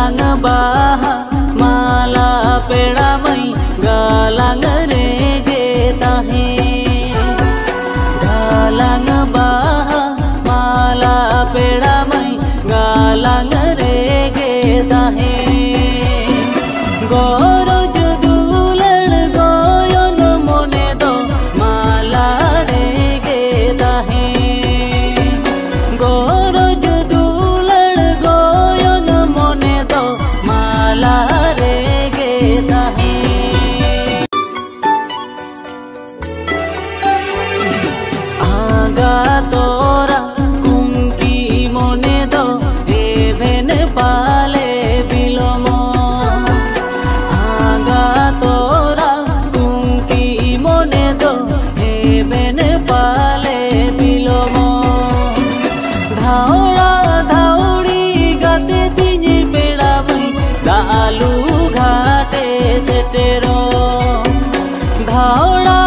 galang baha mala peda mai galang rege tahe galang baha mala peda mai galang rege tahe goroj dular goyon mone do mala rege tahe goroj dular goyon mone do mala rege tahe aga tora kunki mone do even pale bilomo aga tora kunki mone do even pale bilomo dhaura dhauri gate tini peda mai dalu घाटे setero dhaura